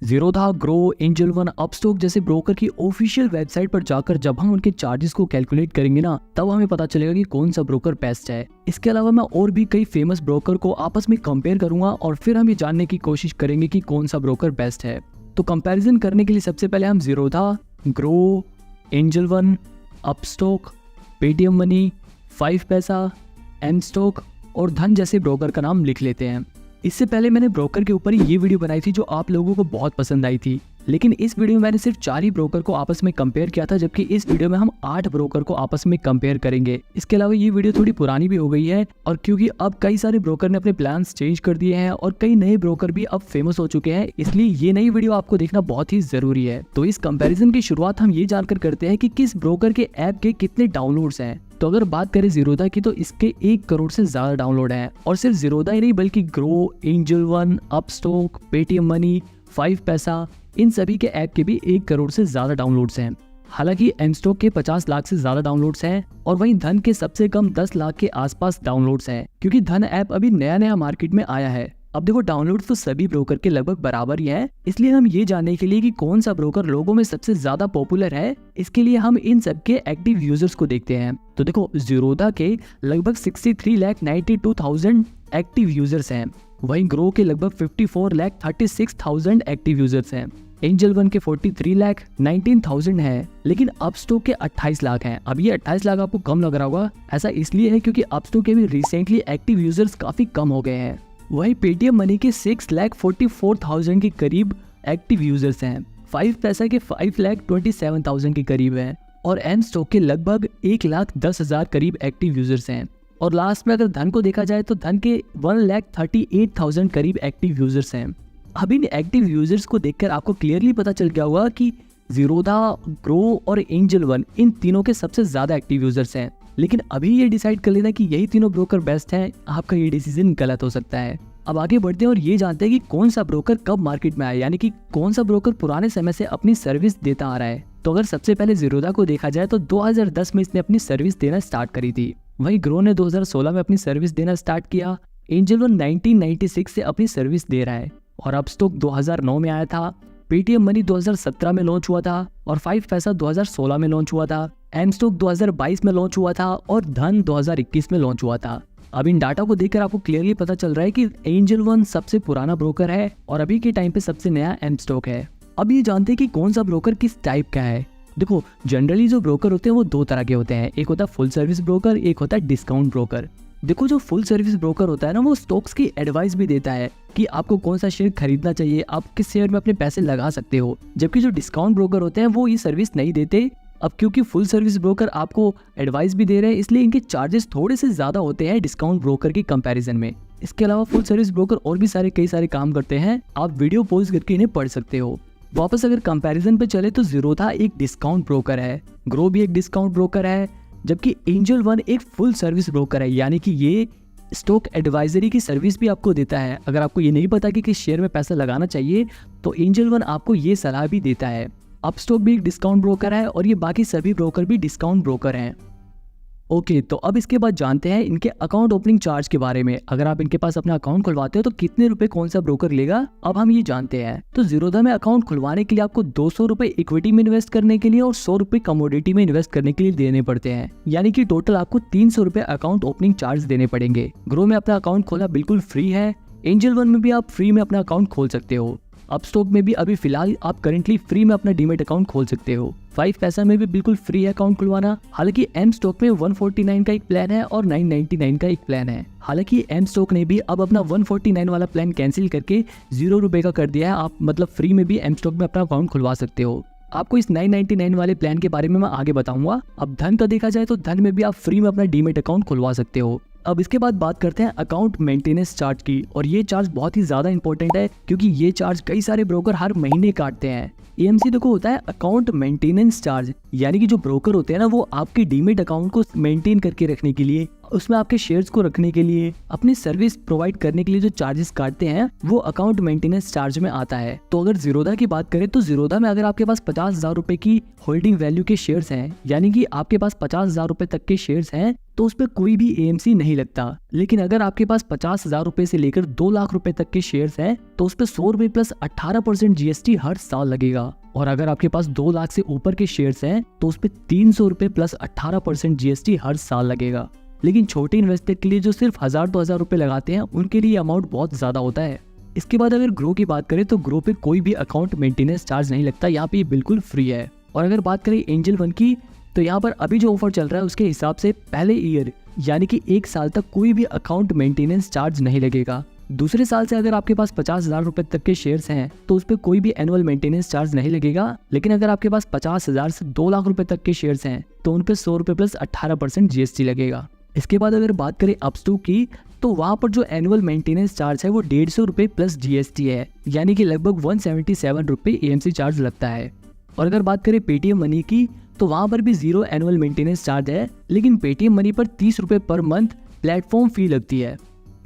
Zerodha, grow, angel one, Upstox जैसे broker की official website पर जाकर जब हम उनके चार्जेस को कैलकुलेट करेंगे ना, तब हमें पता चलेगा कि कौन सा ब्रोकर बेस्ट है। इसके अलावा मैं और भी कई फेमस ब्रोकर को आपस में कंपेयर करूंगा और फिर हम ये जानने की कोशिश करेंगे कि कौन सा ब्रोकर बेस्ट है। तो कंपैरिजन करने के लिए सबसे पहले हम Zerodha, grow, angel one, Upstox, Paytm money, 5 पैसा, एमस्टॉक और धन जैसे ब्रोकर का नाम लिख लेते हैं। इससे पहले मैंने ब्रोकर के ऊपर ये वीडियो बनाई थी जो आप लोगों को बहुत पसंद आई थी, लेकिन इस वीडियो में मैंने सिर्फ 4 ही ब्रोकर को आपस में कंपेयर किया था, जबकि इस वीडियो में हम 8 ब्रोकर को आपस में कंपेयर करेंगे। इसके अलावा ये वीडियो थोड़ी पुरानी भी हो गई है और क्योंकि अब कई सारे ब्रोकर ने अपने प्लान्स चेंज कर दिए हैं और कई नए ब्रोकर भी अब फेमस हो चुके हैं, इसलिए ये नई वीडियो आपको देखना बहुत ही जरूरी है। तो इस कंपैरिजन की शुरुआत हम ये जानकर करते हैं कि किस ब्रोकर के ऐप के कितने डाउनलोड्स हैं। तो अगर बात करें जीरोधा की तो इसके 1 करोड़ से ज्यादा डाउनलोड हैं और सिर्फ जीरोधा ही नहीं बल्कि grow, angel one, Upstox, Paytm money, 5 पैसा इन सभी के ऐप के भी 1 करोड़ से ज्यादा डाउनलोड्स हैं। हालांकि एमस्टॉक के 50 लाख से ज्यादा डाउनलोड्स हैं और वहीं धन के सबसे कम 10 लाख के आसपास डाउनलोड्स हैं, क्योंकि धन ऐप अभी नया मार्केट में आया है। अब देखो डाउनलोड तो सभी ब्रोकर के लगभग बराबर ही है, इसलिए हम ये जानने के लिए कि कौन सा ब्रोकर लोगों में सबसे ज्यादा पॉपुलर है, इसके लिए हम इन सब के एक्टिव यूजर्स को देखते हैं। तो देखो जीरोधा के लगभग 63,92,000 एक्टिव यूजर्स हैं, वहीं ग्रो के लगभग 54,36,000 एक्टिव यूजर्स हैं, एंजल वन के 43,19,000 है, लेकिन अपस्टॉक के 28 लाख हैं। अब ये 28 लाख आपको कम लग रहा होगा, ऐसा इसलिए है क्योंकि अपस्टॉक के भी रिसेंटली एक्टिव यूजर्स काफी कम हो गए हैं। वहीं पेटीएम मनी के 6,44,000 के करीब एक्टिव यूजर्स हैं, 5 पैसा के 5,27,000 के करीब हैं और एमस्टॉक के लगभग 1,10,000 करीब एक्टिव यूजर्स हैं। और लास्ट में अगर धन को देखा जाए तो धन के 1,38,000 करीब एक्टिव यूजर्स हैं। अब इन एक्टिव यूजर्स को देखकर आपको क्लियरली पता चल गया होगा कि जीरोधा, ग्रो और एंजल वन इन तीनों के सबसे ज्यादा एक्टिव यूजर्स हैं, लेकिन अभी ये डिसाइड कर लेना कि यही तीनों ब्रोकर बेस्ट हैं, आपका ये डिसीजन गलत हो सकता है। अब आगे बढ़ते हैं और ये जानते हैं कि कौन सा ब्रोकर कब मार्केट में आया, यानी कि कौन सा ब्रोकर पुराने समय से अपनी सर्विस देता आ रहा है। तो अगर सबसे पहले जीरोधा को देखा जाए तो 2010 में इसने अपनी सर्विस देना स्टार्ट करी थी, वहीं ग्रो ने 2016 में अपनी सर्विस देना स्टार्ट किया, एंजल वन 1996 से अपनी सर्विस दे रहा है और अपस्टॉक 2009 में आया था, पेटीएम मनी 2017 में लॉन्च हुआ था और 5 पैसा 2016 में लॉन्च हुआ था, एमस्टॉक 2022 में लॉन्च हुआ था और धन 2021 में लॉन्च हुआ था। अब इन डाटा को देखकर आपको क्लियरली पता चल रहा है कि एंजल वन सबसे पुराना ब्रोकर है और अभी के टाइम पे सबसे नया एमस्टॉक है। अब ये जानते हैं कि कौन सा ब्रोकर किस टाइप का है। देखो जनरली जो ब्रोकर होते हैं वो 2 तरह के होते हैं, एक होता है फुल सर्विस ब्रोकर, एक होता है डिस्काउंट ब्रोकर। देखो जो फुल सर्विस ब्रोकर होता है ना, वो स्टॉक्स की एडवाइस भी देता है कि आपको कौन सा शेयर खरीदना चाहिए, आप किस शेयर में अपने पैसे लगा सकते हो, जबकि जो डिस्काउंट ब्रोकर होते हैं वो ये सर्विस नहीं देते। अब क्योंकि फुल सर्विस ब्रोकर आपको एडवाइस भी दे रहे हैं, इसलिए इनके चार्जेस थोड़े से ज्यादा होते हैं डिस्काउंट ब्रोकर के कंपैरिजन में। इसके अलावा फुल सर्विस ब्रोकर और भी कई सारे काम करते हैं, आप वीडियो पॉज करके इन्हें पढ़ सकते हो। वापस अगर कंपैरिजन पे चले तो जीरोधा एक डिस्काउंट ब्रोकर है, ग्रो भी एक डिस्काउंट ब्रोकर है, जबकि एंजल वन एक फुल सर्विस ब्रोकर है, यानी कि ये स्टॉक एडवाइजरी की सर्विस भी आपको देता है। अगर आपको ये नहीं पता कि किस शेयर में पैसा लगाना चाहिए तो एंजल वन आपको ये सलाह भी देता है। अपस्टॉक भी एक डिस्काउंट ब्रोकर है और ये बाकी सभी ब्रोकर भी डिस्काउंट ब्रोकर हैं। ओके, तो अब इसके बाद जानते हैं इनके अकाउंट ओपनिंग चार्ज के बारे में। अगर आप इनके पास अपना अकाउंट खुलवाते हो तो कितने रुपए कौन सा ब्रोकर लेगा, अब हम ये जानते हैं। तो जीरोधा में अकाउंट खुलवाने के लिए आपको 200 रुपए इक्विटी में इन्वेस्ट करने के लिए और 100 रुपए कमोडिटी में इन्वेस्ट करने के लिए देने पड़ते हैं, यानी कि टोटल आपको 300 रुपए अकाउंट ओपनिंग चार्ज देने पड़ेंगे। ग्रो में अपना अकाउंट खोलना बिल्कुल फ्री है, एंजल वन में भी आप फ्री में अपना अकाउंट खोल सकते हो, अपस्टॉक में भी अभी फिलहाल आप करेंटली फ्री में अपना डीमेट अकाउंट खोल सकते हो, 5 पैसा में भी बिल्कुल फ्री है अकाउंट खुलवाना। हालांकि एमस्टॉक में 149 का एक प्लान है और 999 का एक प्लान है। हालांकि एमस्टॉक ने भी अब अपना 149 वाला प्लान कैंसिल करके 0 रुपए का कर दिया है, आप मतलब फ्री में भी एमस्टॉक में अपना अकाउंट खुलवा सकते हो। आपको इस 999 वाले प्लान के बारे में मैं आगे बताऊंगा। अब धन का देखा जाए तो धन में भी आप फ्री में अपना डीमेट अकाउंट खुलवा सकते हो। अब इसके बाद बात करते हैं अकाउंट मेंटेनेंस चार्ज की, और ये चार्ज बहुत ही ज्यादा इंपॉर्टेंट है क्योंकि ये चार्ज कई सारे ब्रोकर हर महीने काटते हैं। एएमसी देखो होता है अकाउंट मेंटेनेंस चार्ज, यानी कि जो ब्रोकर होते हैं ना वो आपके डीमेट अकाउंट को मेंटेन करके रखने के लिए, उसमें आपके शेयर्स को रखने के लिए, अपनी सर्विस प्रोवाइड करने के लिए जो चार्जेस काटते हैं वो अकाउंट मेंटेनेंस चार्ज में आता है। तो अगर जीरोधा की बात करें तो जीरोधा में अगर आपके पास 50,000 रुपए की होल्डिंग वैल्यू के शेयर्स हैं, यानी कि आपके पास 50,000 रुपए तक के शेयर्स हैं, तो उस पर कोई भी AMC नहीं लगता। लेकिन अगर आपके पास 50,000 रुपए से लेकर 2 लाख रुपए तक के शेयर्स हैं तो उस पर 100 रुपए प्लस 18% GST हर साल लगेगा। और अगर आपके पास 2 लाख से ऊपर के शेयर्स हैं तो उस पर 300 रुपए प्लस 18% GST हर साल लगेगा। लेकिन छोटे इन्वेस्टर के लिए जो सिर्फ 1000-2000 रुपए लगाते हैं उनके लिए अमाउंट बहुत ज्यादा होता है। इसके बाद अगर ग्रो की बात करें तो ग्रो पे कोई भी अकाउंट मेंटेनेंस चार्ज नहीं लगता, यहाँ पे ये बिल्कुल फ्री है। और अगर बात करें एंजल वन की तो यहाँ पर अभी जो ऑफर चल रहा है उसके हिसाब से पहले ईयर यानी कि 1 साल तक कोई भी अकाउंट मेंटेनेंस चार्ज नहीं लगेगा। दूसरे साल से अगर आपके पास 50,000 रुपए तक के शेयर्स हैं तो उस पर कोई भी एनुअल मेंटेनेंस चार्ज नहीं लगेगा। लेकिन अगर आपके पास 50,000 से 2 लाख रुपए तक के शेयर्स हैं तो उन पर 100 रुपए प्लस 18% GST लगेगा। इसके बाद अगर बात करें अपस्टॉक की तो वहाँ पर जो एनुअल मेंटेनेंस चार्ज है वो 150 रुपए प्लस GST है, यानी कि लगभग 177 रुपए AMC चार्ज लगता है। और अगर बात करें पेटीएम मनी की तो वहाँ पर भी 0 एनुअल मेंटेनेंस चार्ज है, लेकिन पेटीएम मनी पर 30 रुपए पर मंथ प्लेटफॉर्म फी लगती है।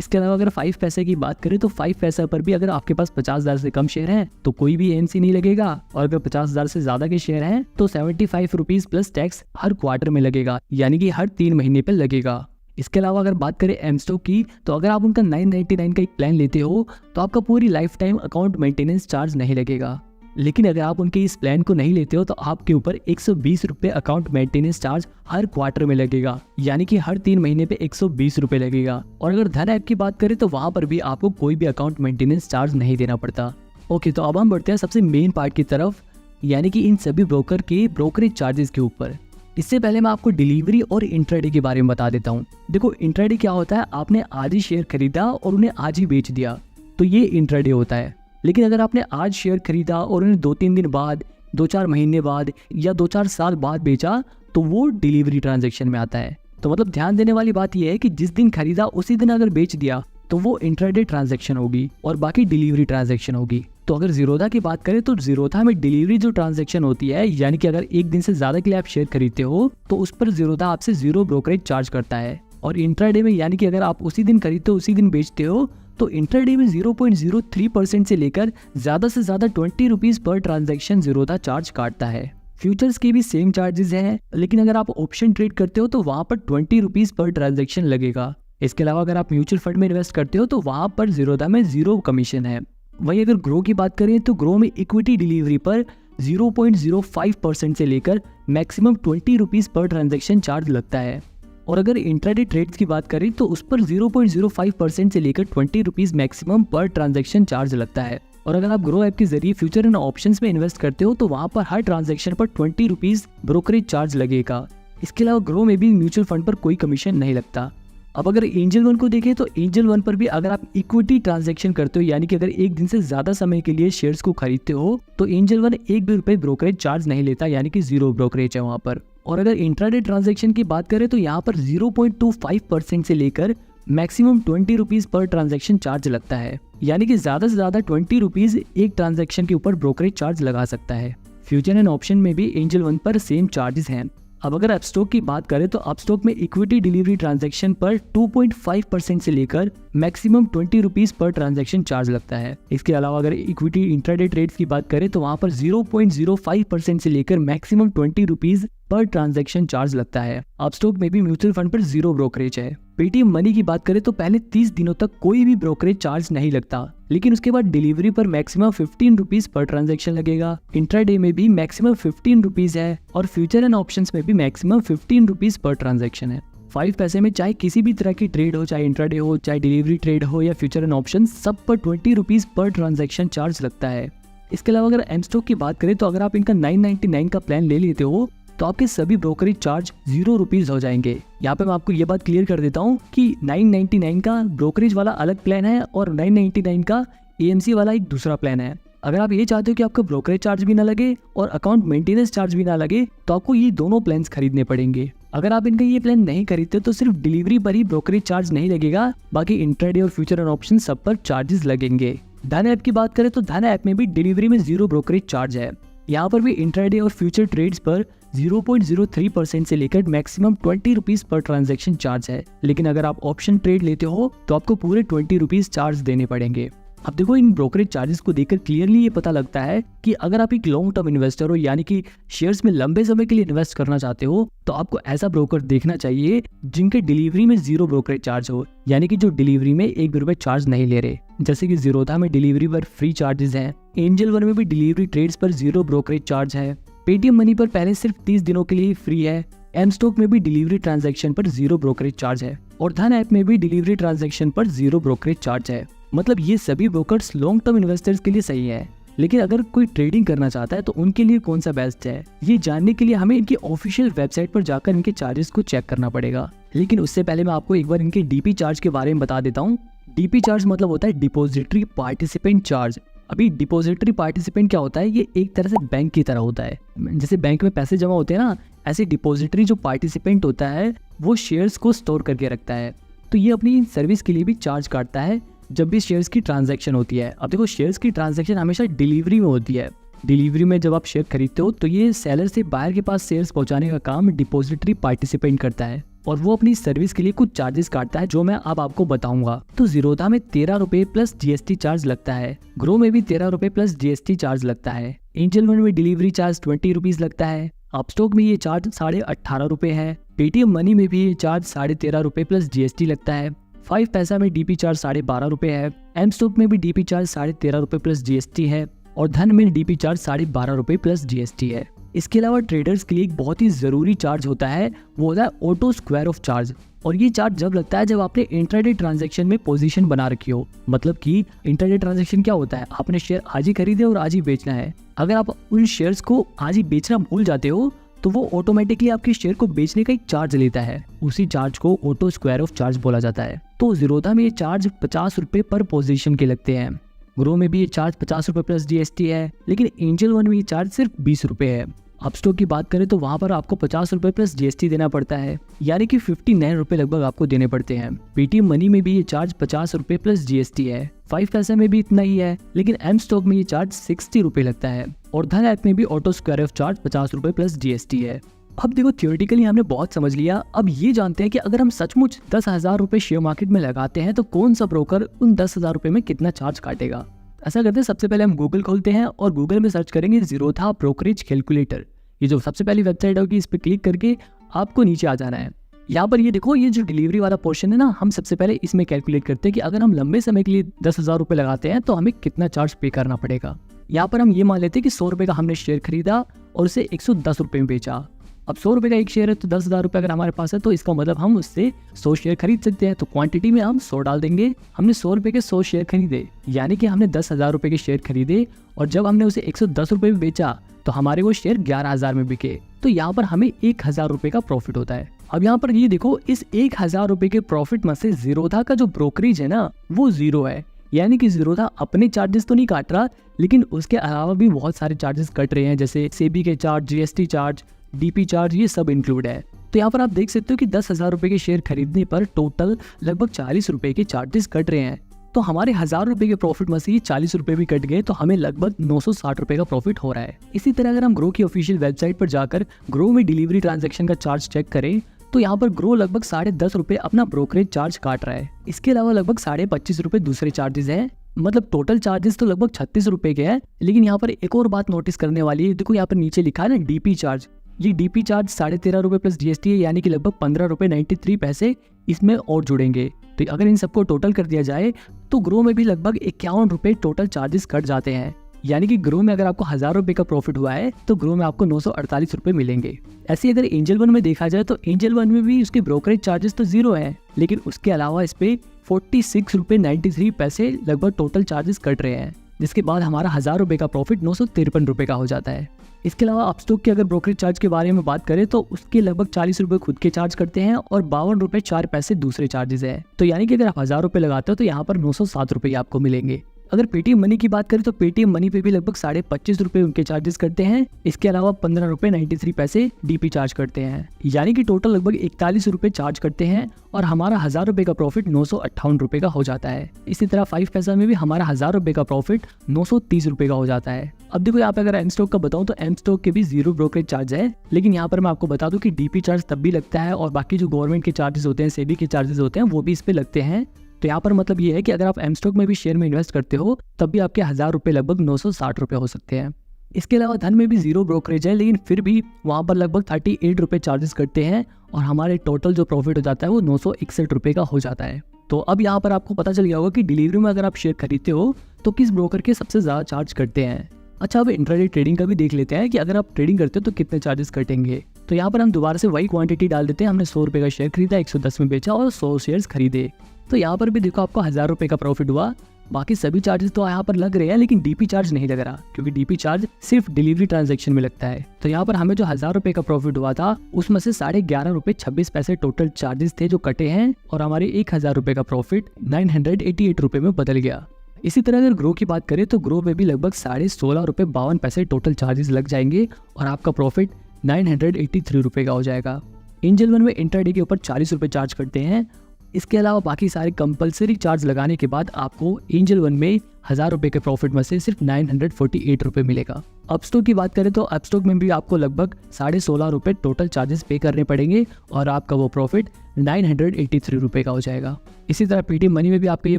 इसके अलावा अगर 5 पैसे की बात करें तो 5 पैसा पर भी अगर आपके पास 50,000 से कम शेयर हैं तो कोई भी AMC नहीं लगेगा। और अगर 50,000 से ज्यादा के शेयर हैं तो 75 रुपीज प्लस टैक्स हर क्वार्टर में लगेगा, यानी कि हर 3 महीने पर लगेगा। इसके अलावा अगर बात करें एमस्टॉक की तो अगर आप उनका 999 का एक प्लान लेते हो तो आपका पूरी life time account maintenance charge नहीं लगेगा। लेकिन अगर आप उनके इस प्लान को नहीं लेते हो तो आपके ऊपर 120 रुपए अकाउंट मेंटेनेंस चार्ज हर क्वार्टर में लगेगा, यानी कि हर 3 महीने पे 120 रुपए लगेगा। और अगर धन ऐप की बात करें तो वहां पर भी आपको कोई भी अकाउंट मेंटेनेंस चार्ज नहीं देना पड़ता। ओके, तो अब हम बढ़ते हैं सबसे मेन पार्ट की तरफ, यानी कि इन सभी ब्रोकर के ब्रोकरेज चार्जेस के ऊपर। इससे पहले मैं आपको डिलीवरी और इंट्राडे के बारे में बता देता हूँ। देखो, इंट्राडे क्या होता है, आपने आज ही शेयर खरीदा और उन्हें आज ही बेच दिया तो ये इंट्राडे होता है। लेकिन अगर आपने आज शेयर खरीदा और उन्हें 2-3 दिन बाद, 2-4 महीने बाद या 2-4 साल बाद बेचा तो वो डिलीवरी ट्रांजैक्शन में आता है। तो मतलब ध्यान देने वाली बात यह है कि जिस दिन खरीदा उसी दिन अगर बेच दिया तो वो इंट्राडे ट्रांजैक्शन होगी और बाकी डिलीवरी ट्रांजैक्शन होगी। तो अगर जीरोधा की बात करें तो जीरोधा में डिलीवरी जो ट्रांजैक्शन होती है, यानी कि अगर एक दिन से ज्यादा के लिए आप शेयर खरीदते हो तो उस पर जीरोधा आपसे 0 ब्रोकरेज चार्ज करता है। और इंट्राडे में, यानी कि अगर आप उसी दिन खरीदते हो उसी दिन बेचते हो तो इंट्राडे में 0.03% से लेकर ज्यादा से ज्यादा 20 rupees per transaction Zerodha charge काटता है। फ्यूचर्स के भी सेम चार्जेस हैं, लेकिन अगर आप ऑप्शन ट्रेड करते हो तो वहां पर 20 रुपीज पर ट्रांजैक्शन लगेगा। इसके अलावा अगर आप म्यूचुअल फंड में इन्वेस्ट करते हो तो वहां पर जीरोधा में 0 कमीशन है। वहीं अगर ग्रो की बात करें तो ग्रो में इक्विटी डिलीवरी पर 0.05% से लेकर maximum 20 rupees per transaction charge लगता है। और अगर इंट्राडे ट्रेड्स की बात करें तो उस पर 0.05% से लेकर 20 रुपीज मैक्सिमम पर ट्रांजैक्शन चार्ज लगता है। और अगर आप ग्रो ऐप के जरिए फ्यूचर एंड ऑप्शंस में इन्वेस्ट करते हो तो वहां पर हर ट्रांजैक्शन पर 20 रुपीज ब्रोकरेज चार्ज लगेगा। इसके अलावा ग्रो में भी म्यूचुअल फंड पर कोई कमीशन नहीं लगता। अब अगर एंजल वन को देखें तो एंजल वन पर भी अगर आप इक्विटी ट्रांजैक्शन करते हो, यानी कि अगर एक दिन से ज्यादा समय के लिए शेयर्स को खरीदते हो तो एंजल वन 1 भी रुपए ब्रोकरेज चार्ज नहीं लेता, यानी कि 0 ब्रोकरेज है वहां पर। और अगर इंट्राडे ट्रांजैक्शन की बात करें तो यहाँ पर 0.25% से लेकर maximum 20 rupees per transaction charge लगता है, यानी कि ज्यादा से ज्यादा 20 रुपीज एक ट्रांजैक्शन के ऊपर ब्रोकरेज चार्ज लगा सकता है। फ्यूचर एंड ऑप्शन में भी एंजल वन पर सेम चार्जेस हैं। अब अगर अपस्टॉक की बात करें तो अपस्टॉक में इक्विटी डिलीवरी ट्रांजैक्शन पर 2.5% से लेकर maximum 20 rupees per transaction charge लगता है। इसके अलावा अगर इक्विटी इंट्राडे ट्रेड्स की बात करें तो वहां पर 0.05% से लेकर maximum 20 rupees per transaction charge लगता है। अपस्टॉक में भी म्यूचुअल फंड पर 0 ब्रोकरेज है। पेटीएम मनी की बात करें तो पहले 30 दिनों तक कोई भी ब्रोकरेज चार्ज नहीं लगता, लेकिन उसके बाद डिलीवरी पर मैक्सिमम 15 रुपीज पर ट्रांजैक्शन लगेगा। इंट्राडे में भी मैक्सिमम 15 रुपीज है और फ्यूचर एंड ऑप्शंस में भी मैक्सिमम 15 रुपीज पर ट्रांजैक्शन है। 5 पैसे में चाहे किसी भी तरह की ट्रेड हो, चाहे इंट्राडे हो, चाहे डिलीवरी ट्रेड हो या फ्यूचर एंड ऑप्शन, सब पर 20 रुपीज पर ट्रांजैक्शन चार्ज लगता है। इसके अलावा अगर एमस्टॉक की बात करें तो अगर आप इनका 999 का प्लान ले लेते हो तो आपके सभी ब्रोकरेज चार्ज 0 रुपीज हो जाएंगे। यहाँ पे मैं आपको ये बात क्लियर कर देता हूँ कि 999 का ब्रोकरेज वाला अलग प्लान है और 999 का AMC वाला एक दूसरा प्लान है। अगर आप ये चाहते हो कि आपका ब्रोकरेज चार्ज भी ना लगे और अकाउंट मेंटेनेंस चार्ज भी ना लगे तो आपको ये दोनों प्लान्स खरीदने पड़ेंगे। अगर आप इनका ये प्लान नहीं खरीदते तो सिर्फ डिलीवरी पर ही ब्रोकरेज चार्ज नहीं लगेगा, बाकी इंट्राडे और फ्यूचर एंड ऑप्शन सब पर चार्जेस लगेंगे। धन ऐप की बात करें तो धन ऐप में भी डिलीवरी में 0 ब्रोकरेज चार्ज है। यहाँ पर भी इंट्राडे और फ्यूचर ट्रेड्स पर 0.03% से लेकर maximum 20 rupees per transaction charge है, लेकिन अगर आप ऑप्शन ट्रेड लेते हो तो आपको पूरे 20 रुपीज चार्ज देने पड़ेंगे। अब देखो इन ब्रोकरेज चार्जेस को देखकर क्लियरली ये पता लगता है कि अगर आप एक लॉन्ग टर्म इन्वेस्टर हो, यानी कि शेयर्स में लंबे समय के लिए इन्वेस्ट करना चाहते हो, तो आपको ऐसा ब्रोकर देखना चाहिए जिनके डिलीवरी में जीरो ब्रोकरेज चार्ज हो, यानी कि जो डिलीवरी में 1 भी रुपए चार्ज नहीं ले रहे। जैसे कि जीरोधा में डिलीवरी पर फ्री चार्जेस हैं, एंजल वन में भी डिलीवरी ट्रेड्स पर जीरो ब्रोकरेज चार्ज है, पेटीएम मनी पर पहले सिर्फ 30 दिनों के लिए फ्री है, एम स्टॉक में भी डिलीवरी ट्रांजैक्शन पर जीरो ब्रोकरेज चार्ज है और धन ऐप में भी डिलीवरी ट्रांजैक्शन पर जीरो ब्रोकरेज चार्ज है। मतलब ये सभी ब्रोकर्स लॉन्ग टर्म इन्वेस्टर्स के लिए सही है, लेकिन अगर कोई ट्रेडिंग करना चाहता है तो उनके लिए कौन सा बेस्ट है, ये जानने के लिए हमें इनकी ऑफिशियल वेबसाइट पर जाकर इनके चार्जेस को चेक करना पड़ेगा। लेकिन उससे पहले मैं आपको एक बार इनके डीपी चार्ज के बारे में बता देता हूँ। डीपी चार्ज मतलब होता है डिपॉजिटरी पार्टिसिपेंट चार्ज। अभी डिपॉजिटरी पार्टिसिपेंट क्या होता है, ये एक तरह से बैंक की तरह होता है। जैसे बैंक में पैसे जमा होते हैं ना, ऐसे डिपॉजिटरी जो पार्टिसिपेंट होता है वो शेयर्स को स्टोर करके रखता है, तो ये अपनी सर्विस के लिए भी चार्ज काटता है जब भी शेयर्स की ट्रांजैक्शन होती है। अब देखो शेयर्स की ट्रांजैक्शन हमेशा डिलीवरी में होती है। डिलीवरी में जब आप शेयर खरीदते हो तो ये सेलर से बायर के पास शेयर्स पहुंचाने का काम डिपॉजिटरी पार्टिसिपेंट करता है और वो अपनी सर्विस के लिए कुछ चार्जेस काटता है जो मैं अब आपको बताऊंगा। तो जीरोधा में 13 रुपए प्लस जीएसटी चार्ज लगता है, ग्रो में भी 13 रुपए प्लस जीएसटी चार्ज लगता है, एंजल वन में डिलीवरी चार्ज 20 रुपीज लगता है, अपस्टॉक में ये चार्ज 18.5 रुपए है, पेटीएम मनी में भी ये चार्ज 13.5 रुपए प्लस जीएसटी लगता है, 5 पैसा में डीपी चार्ज 12.5 रुपए है, एम स्टॉक में भी डीपी चार्ज 13.5 रुपए प्लस जीएसटी है और धन में डीपी चार्ज 12.5 रुपए प्लस जीएसटी है। इसके अलावा ट्रेडर्स के लिए एक बहुत ही जरूरी चार्ज होता है, वो होता है ऑटो स्क्वायर ऑफ चार्ज। और ये चार्ज जब लगता है जब आपने इंट्राडे ट्रांजैक्शन में पोजीशन बना रखी हो। मतलब कि इंट्राडे ट्रांजैक्शन क्या होता है, आपने शेयर आज ही खरीदे और आज ही बेचना है। अगर आप उन शेयर्स को आज ही बेचना भूल जाते हो तो वो ऑटोमेटिकली आपके शेयर को बेचने का एक चार्ज लेता है, उसी चार्ज को ऑटो स्क्वायर ऑफ चार्ज बोला जाता है। तो जीरोधा में ये चार्ज 50 रुपए पर पोजीशन के लगते हैं, ग्रो में भी ये चार्ज 50 रुपए प्लस जीएसटी है, लेकिन एंजल वन में ये चार्ज सिर्फ 20 रुपए है। अपस्टॉक की बात करें तो वहां पर आपको 50 रुपए प्लस जीएसटी देना पड़ता है, यानी कि 59 रुपए लगभग आपको देने पड़ते हैं। पेटीएम मनी में भी ये चार्ज 50 रुपए प्लस जीएसटी है, 5 पैसे में भी इतना ही है, लेकिन एम स्टॉक में ये चार्ज 60 रुपए लगता है और धन ऐप में भी ऑटो स्क्वायर ऑफ चार्ज 50 रुपए प्लस जीएसटी है। अब देखो थियोरेटिकली हमने बहुत समझ लिया, अब ये जानते हैं कि अगर हम सचमुच 10,000 रुपए शेयर मार्केट में लगाते हैं तो कौन सा ब्रोकर उन 10,000 रुपए में कितना चार्ज काटेगा। ऐसा करते हैं, सबसे पहले हम गूगल खोलते हैं और गूगल में सर्च करेंगे जीरोधा ब्रोकरेज कैलकुलेटर। ये जो सबसे पहली वेबसाइट होगी इस पर क्लिक करके आपको नीचे आ जाना है। यहाँ पर ये देखो, ये जो डिलीवरी वाला पोर्शन है ना, हम सबसे पहले इसमें कैलकुलेट करते हैं कि अगर हम लंबे समय के लिए 10,000 रुपए लगाते हैं तो हमें कितना चार्ज पे करना पड़ेगा। यहाँ पर हम ये मान लेते हैं कि 100 रुपए का हमने शेयर खरीदा और उसे 110 रुपए में बेचा। अब 100 रुपए का एक शेयर है तो 10,000 रुपए अगर हमारे पास है तो इसका मतलब हम उससे 100 शेयर खरीद सकते हैं। तो क्वांटिटी में हम 100 डाल देंगे। हमने 100 रुपए के 100 शेयर खरीदे, यानी कि हमने 10,000 रुपए के शेयर खरीदे और जब हमने उसे 110 रुपए में बेचा तो हमारे वो शेयर 11,000 में बिके। तो यहाँ पर हमें 1,000 रुपए का प्रॉफिट होता है। अब यहाँ पर ये देखो, इस 1,000 रुपए के प्रॉफिट में से जीरोधा का जो ब्रोकरेज है ना वो 0 है, यानी कि जीरोधा अपने चार्जेस तो नहीं काट रहा, लेकिन उसके अलावा भी बहुत सारे चार्जेस कट रहे हैं, जैसे सेबी के charge, GST charge, DP charge, ये सब इंक्लूड है। तो यहाँ पर आप देख सकते हो कि 10,000 रुपए के शेयर खरीदने पर टोटल लगभग 40 रुपए के चार्जेस कट रहे हैं। तो हमारे 1,000 रुपए के प्रॉफिट में से ये 40 रुपए भी कट गए तो हमें लगभग 960 रुपए का प्रॉफिट हो रहा है। इसी तरह अगर हम ग्रो की ऑफिशियल वेबसाइट पर जाकर ग्रो में डिलीवरी ट्रांजैक्शन का चार्ज चेक करें तो यहाँ पर ग्रो लगभग 10.5 रुपए अपना ब्रोकरेज चार्ज काट रहा है। इसके अलावा लगभग 25.5 रुपए दूसरे चार्जेस हैं। मतलब टोटल चार्जेस तो लगभग 36 रुपए के हैं। लेकिन यहाँ पर एक और बात नोटिस करने वाली है, देखो यहाँ पर नीचे लिखा है ना डीपी चार्ज। ये डीपी चार्ज 13.5 रुपए प्लस जीएसटी है, यानी कि लगभग 15 रुपए 93 पैसे इसमें और जुड़ेंगे। तो अगर इन सबको टोटल कर दिया जाए तो ग्रो में भी लगभग 51 रुपए टोटल चार्जेस कट जाते हैं। यानी कि ग्रो में अगर आपको 1,000 रुपए का प्रॉफिट हुआ है तो ग्रो में आपको 948 रुपए मिलेंगे। ऐसे अगर एंजल वन में देखा जाए तो एंजल वन में भी उसके ब्रोकरेज चार्जेस तो 0 है, लेकिन उसके अलावा इस पे 46 रुपए 93 पैसे लगभग टोटल चार्जेस कट रहे हैं, जिसके बाद हमारा 1,000 रुपए का प्रॉफिट 953 रुपए का हो जाता है। इसके अलावा अपस्टॉक के अगर ब्रोकरेज चार्ज के बारे में बात करें तो उसके लगभग 40 रुपए खुद के चार्ज करते हैं और 52 रुपए 4 पैसे दूसरे चार्जेस है। तो यानी कि अगर आप 1,000 रुपए लगाते हो तो यहाँ पर 907 रुपए आपको मिलेंगे। अगर पेटीएम मनी की बात करें तो पेटीएम मनी पे भी लगभग 25.5 रुपए उनके चार्जेस करते हैं। इसके अलावा 15 रुपए 93 पैसे डीपी चार्ज करते हैं, यानी कि टोटल लगभग 41 रुपए चार्ज करते हैं और हमारा 1,000 रुपए का प्रॉफिट 958 रुपए का हो जाता है। इसी तरह 5 पैसा में भी हमारा 1,000 रुपए का प्रॉफिट 930 रुपए का हो जाता है। अब देखो यहाँ पे अगर एम स्टॉक का बताऊं तो एम स्टॉक के भी 0 ब्रोकरेज चार्ज है, लेकिन यहाँ पर मैं आपको बता दूं कि डीपी चार्ज तब भी लगता है और बाकी जो गवर्नमेंट के चार्जेस होते हैं, सेबी के चार्जेस होते हैं, वो भी इस पे लगते हैं। तो यहाँ पर मतलब ये है कि अगर आप एम स्टॉक में भी शेयर में इन्वेस्ट करते हो तब भी आपके 1000 रुपये लगभग 960 रुपये हो सकते हैं। इसके अलावा धन में भी जीरो ब्रोकरेज है, लेकिन फिर भी वहाँ पर लगभग 38 रुपये चार्जेस कटते हैं और हमारे टोटल जो प्रॉफिट हो जाता है वो 961 रुपये का हो जाता है। तो अब यहाँ पर आपको पता चल गया होगा कि डिलीवरी में अगर आप शेयर खरीदते हो तो किस ब्रोकर के सबसे ज़्यादा चार्ज करते हैं। अच्छा, अब इंट्राडे ट्रेडिंग का भी देख लेते हैं कि अगर आप ट्रेडिंग करते हो तो कितने चार्जेस कटेंगे। तो यहाँ पर हम दोबारा से वही क्वांटिटी डाल देते हैं। हमने 100 रुपये का शेयर खरीदा, 110 में बेचा और 100 शेयर्स खरीदे। तो यहाँ पर भी देखो आपको 1000 रुपये का प्रॉफिट हुआ। बाकी सभी चार्जेस तो यहाँ पर लग रहे हैं, लेकिन डीपी चार्ज नहीं लग रहा, क्योंकि डीपी चार्ज सिर्फ डिलीवरी ट्रांजैक्शन में लगता है। तो यहाँ पर हमें जो 1000 रुपये का प्रॉफिट हुआ था उसमें से 11.5 रुपये 26 पैसे टोटल चार्जेस थे जो कटे हैं, और हमारे 1000 रुपये का प्रॉफिट 988 रुपये में बदल गया। इसी तरह अगर ग्रो की बात करें तो ग्रो में भी लगभग 16.5 रुपये 52 पैसे टोटल चार्जेस लग जाएंगे और आपका प्रॉफिट 983 रुपये का हो जाएगा। एंजल वन में इंट्राडे के ऊपर 40 रुपये चार्ज करते हैं। इसके अलावा बाकी सारे कंपलसरी चार्ज लगाने के बाद आपको एंजल वन में 1000 रुपये के प्रॉफिट में से सिर्फ 948 रुपये मिलेगा। अपस्टॉक की बात करें तो अपस्टॉक में भी आपको लगभग 16.5 रुपये टोटल चार्जेस पे करने पड़ेंगे और आपका वो प्रॉफिट 983 रुपये का हो जाएगा। इसी तरह पेटीएम मनी में भी आपका ये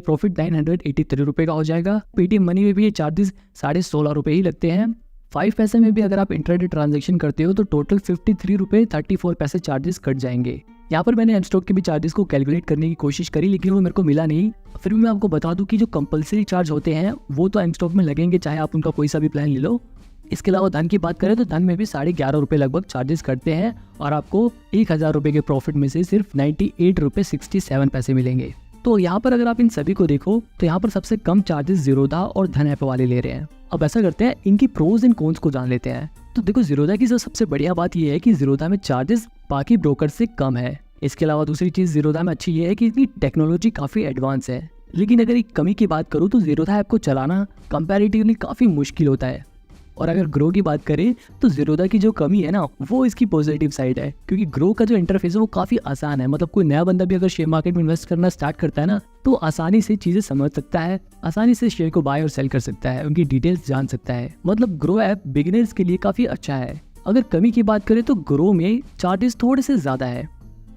प्रॉफिट 983 रुपये का हो जाएगा। पेटीएम मनी में भी ये चार्जेस 16.5 रुपये ही लगते हैं। 5 पैसे में भी अगर आप इंट्राडे ट्रांजैक्शन करते हो तो टोटल 53 रुपये 34 पैसे चार्जेस कट जाएंगे। यहाँ पर मैंने एम स्टॉक के भी चार्जेस को कैलकुलेट करने की कोशिश करी, लेकिन वो मेरे को मिला नहीं। फिर भी मैं आपको बता दूं कि जो कंपलसरी चार्ज होते हैं वो तो एम स्टॉक में लगेंगे, चाहे आप उनका कोई सा भी प्लान ले लो। इसके अलावा धन की बात करें तो धन में भी 11.5 रुपये लगभग चार्जेस करते हैं और आपको 1000 रुपये के प्रॉफिट में से सिर्फ 98 रुपये 67 पैसे मिलेंगे। तो यहाँ पर अगर आप इन सभी को देखो तो यहाँ पर सबसे कम चार्जेस जीरोधा और धन ऐप वाले ले रहे हैं। अब ऐसा करते हैं, इनकी प्रोज एंड कॉन्स को जान लेते हैं। तो देखो, जीरोधा की जो सबसे बढ़िया बात यह है कि जीरोधा में चार्जेस बाकी ब्रोकर से कम है। इसके अलावा दूसरी चीज जीरोधा में अच्छी ये है कि इसकी टेक्नोलॉजी काफी एडवांस है। लेकिन अगर एक कमी की बात करूँ तो जीरोधा ऐप को चलाना कंपैरेटिवली काफी मुश्किल होता है। और अगर ग्रो की बात करें तो जीरोधा की जो कमी है ना वो इसकी पॉजिटिव साइड है, क्योंकि ग्रो का जो इंटरफेस है वो काफी आसान है। मतलब कोई नया बंदा भी अगर शेयर मार्केट में इन्वेस्ट करना स्टार्ट करता है ना तो आसानी से चीजें समझ सकता है, आसानी से शेयर को बाय और सेल कर सकता है, उनकी डिटेल्स जान सकता है। मतलब ग्रो ऐप बिगिनर्स के लिए काफी अच्छा है। अगर कमी की बात करें तो ग्रो में चार्जेस थोड़े से ज्यादा है।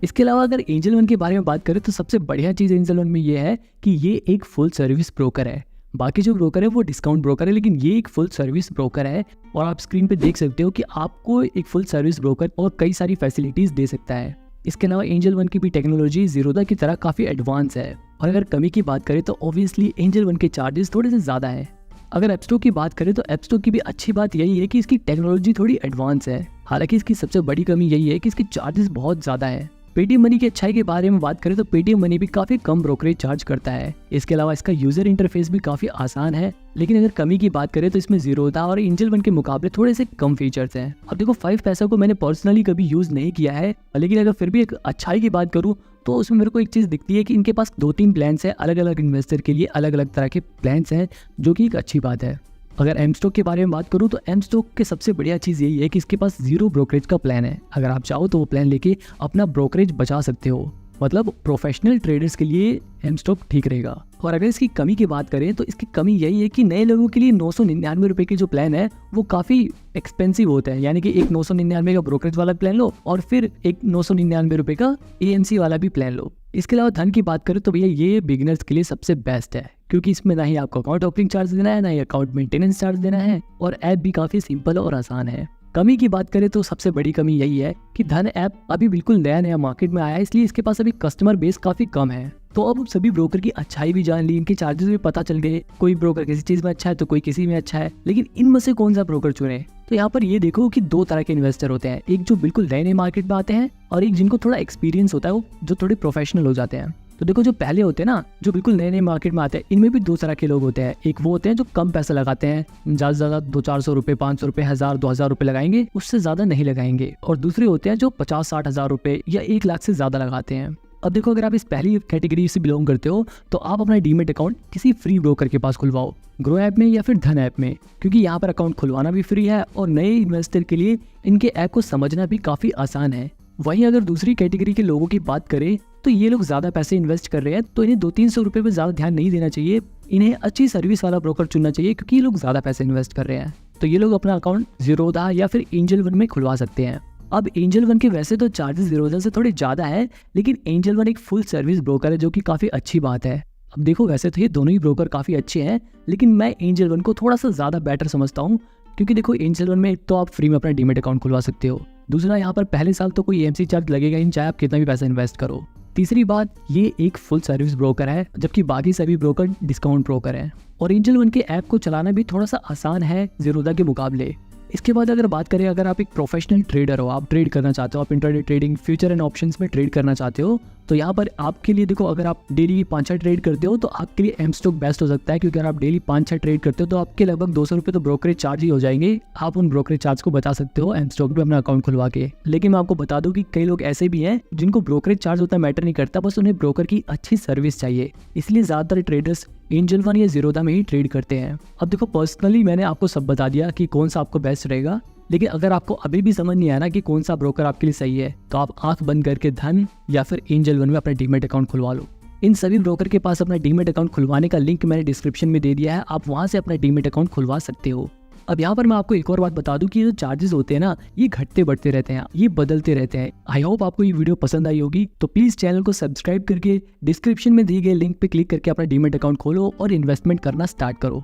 इसके अलावा अगर एंजल वन के बारे में बात करें तो सबसे बढ़िया चीज एंजल वन में ये है कि ये एक फुल सर्विस ब्रोकर है। बाकी जो ब्रोकर है वो डिस्काउंट ब्रोकर है, लेकिन ये एक फुल सर्विस ब्रोकर है और आप स्क्रीन पे देख सकते हो कि आपको एक फुल सर्विस ब्रोकर और कई सारी फैसिलिटीज दे सकता है। इसके अलावा एंजल वन की भी टेक्नोलॉजी जीरोधा की तरह काफी एडवांस है। और अगर कमी की बात करें तो ऑब्वियसली एंजल वन के चार्जेस थोड़े से ज्यादा है। अगर एप स्टोर की बात करें तो एप स्टोर की भी अच्छी बात यही है कि इसकी टेक्नोलॉजी थोड़ी एडवांस है। हालांकि इसकी सबसे बड़ी कमी यही है कि इसके चार्जेस बहुत ज्यादा है। पेटीएम मनी की अच्छाई के बारे में बात करें तो पेटीएम मनी भी काफी कम ब्रोकरेज चार्ज करता है। इसके अलावा इसका यूजर इंटरफेस भी काफी आसान है। लेकिन अगर कमी की बात करें तो इसमें जीरोधा और एंजल वन के मुकाबले थोड़े से कम फीचर्स हैं। अब देखो, 5 पैसा को मैंने पर्सनली कभी यूज नहीं किया है, लेकिन अगर फिर भी एक अच्छाई की बात करूँ तो उसमें मेरे को एक चीज दिखती है कि इनके पास 2-3 प्लान्स है, अलग अलग इन्वेस्टर के लिए अलग अलग तरह के प्लान्स हैं, जो कि एक अच्छी बात है। अगर एम स्टॉक के बारे में बात करूं तो एम स्टॉक के सबसे बढ़िया चीज़ यही है कि इसके पास 0 ब्रोकरेज का प्लान है। अगर आप चाहो तो वो प्लान लेके अपना ब्रोकरेज बचा सकते हो। मतलब प्रोफेशनल ट्रेडर्स के लिए एम स्टॉक ठीक रहेगा। और अगर इसकी कमी की बात करें तो इसकी कमी यही है कि नए लोगों के लिए 999 रुपये की जो प्लान है वो काफ़ी एक्सपेंसिव होता है। यानी कि एक 999 का ब्रोकरेज वाला प्लान लो और फिर एक 999 रुपये का एएमसी वाला भी प्लान लो। इसके अलावा धन की बात करें तो भैया ये बिगिनर्स के लिए सबसे बेस्ट है, क्योंकि इसमें ना ही आपको अकाउंट ओपनिंग चार्ज देना है, ना ही अकाउंट मेंटेनेंस चार्ज देना है, और ऐप भी काफ़ी सिंपल और आसान है। कमी की बात करें तो सबसे बड़ी कमी यही है कि धन ऐप अभी बिल्कुल नया मार्केट में आया है, इसलिए इसके पास अभी कस्टमर बेस काफी कम है। तो अब सभी ब्रोकर की अच्छाई भी जान ली, इनके चार्जेस भी पता चल गए। कोई ब्रोकर किसी चीज में अच्छा है तो कोई किसी में अच्छा है, लेकिन इनमें से कौन सा ब्रोकर चुने? तो यहाँ पर ये देखो कि 2 तरह के इन्वेस्टर होते हैं, एक जो बिल्कुल नए मार्केट में आते हैं और एक जिनको थोड़ा एक्सपीरियंस होता है, वो जो थोड़े प्रोफेशनल हो जाते हैं। तो देखो, जो पहले होते हैं ना, जो बिल्कुल नए मार्केट में आते हैं, इनमें भी 2 तरह के लोग होते हैं। एक वो होते हैं जो कम पैसा लगाते हैं, ज्यादा से ज्यादा 200-400 रुपए, 500 रुपए, 1000-2000 रुपए लगाएंगे, उससे ज्यादा नहीं लगाएंगे। और दूसरे होते हैं जो 50-60 हजार रुपए या 1 लाख से ज्यादा लगाते हैं। अब देखो, अगर आप इस पहली कैटेगरी से बिलोंग करते हो तो आप अपना डीमेट अकाउंट किसी फ्री ब्रोकर के पास खुलवाओ, ग्रो ऐप में या फिर धन ऐप में, क्योंकि यहाँ पर अकाउंट खुलवाना भी फ्री है और नए इन्वेस्टर के लिए इनके ऐप को समझना भी काफी आसान है। वहीं अगर दूसरी कैटेगरी के लोगों की बात करें तो ये लोग ज्यादा पैसे इन्वेस्ट कर रहे हैं, तो इन्हें 200-300 रुपए पे ज्यादा ध्यान नहीं देना चाहिए। इन्हें अच्छी सर्विस वाला ब्रोकर चुनना चाहिए, क्योंकि ये लोग ज्यादा पैसे इन्वेस्ट कर रहे हैं। तो ये लोग अपना अकाउंट जीरोधा या फिर एंजल वन में खुलवा सकते हैं। अब एंजल वन के वैसे तो चार्जेस जीरोधा से थोड़े ज्यादा है, लेकिन एंजल वन एक फुल सर्विस ब्रोकर है, जो कि काफी अच्छी बात है। अब देखो वैसे तो ये दोनों ही ब्रोकर काफ़ी अच्छे हैं, लेकिन मैं एंजल वन को थोड़ा सा ज़्यादा बेटर समझता हूँ, क्योंकि देखो एंजल वन में एक तो आप फ्री में अपना डीमेट अकाउंट खुलवा सकते हो, दूसरा यहाँ पर पहले साल तो कोई एमसी चार्ज लगेगा ही नहीं, चाहे आप कितना भी पैसा इन्वेस्ट करो। तीसरी बात, ये एक फुल सर्विस ब्रोकर है, जबकि बाकी सभी ब्रोकर डिस्काउंट ब्रोकर हैं। और एंजल वन के ऐप को चलाना भी थोड़ा सा आसान है ज़ीरोधा के मुकाबले। इसके बाद अगर बात करें, अगर आप एक प्रोफेशनल ट्रेडर हो, आप ट्रेड करना चाहते हो, आप intraday trading, future and options में ट्रेड करना चाहते हो, तो यहाँ पर आपके लिए देखो, अगर आप डेली 5-6 ट्रेड करते हो तो आपके लिए एम स्टॉक बेस्ट हो सकता है, क्योंकि अगर आप डेली 5-6 ट्रेड करते हो तो आपके लगभग 200 रुपये तो ब्रोकरेज चार्ज ही हो जाएंगे। आप उन ब्रोकरेज चार्ज को बचा सकते हो एम स्टॉक में अपना अकाउंट खुलवा के। लेकिन मैं आपको बता दूं कि कई लोग ऐसे भी हैं जिनको ब्रोकरेज चार्ज उतना मैटर नहीं करता, बस उन्हें ब्रोकर की अच्छी सर्विस चाहिए, इसलिए ज़्यादातर ट्रेडर्स एंजल वन या ज़ीरोधा में ही ट्रेड करते हैं। अब देखो पर्सनली मैंने आपको सब बता दिया कि कौन सा आपको बेस्ट रहेगा, लेकिन अगर आपको अभी भी समझ नहीं आया ना कि कौन सा ब्रोकर आपके लिए सही है, तो आप आंख बंद करके धन या फिर एंजल वन में अपना डीमेट अकाउंट खुलवा लो। इन सभी ब्रोकर के पास अपना डीमेट अकाउंट खुलवाने का लिंक मैंने डिस्क्रिप्शन में दे दिया है, आप वहां से अपना डीमेट अकाउंट खुलवा सकते हो। अब यहाँ पर मैं आपको एक और बात बता दूं कि जो चार्जेस होते हैं ना, ये घटते बढ़ते रहते हैं, ये बदलते रहते हैं। आई होप आपको ये वीडियो पसंद आई होगी, तो प्लीज़ चैनल को सब्सक्राइब करके डिस्क्रिप्शन में दिए गए लिंक पे क्लिक करके अपना डीमेट अकाउंट खोलो और इन्वेस्टमेंट करना स्टार्ट करो।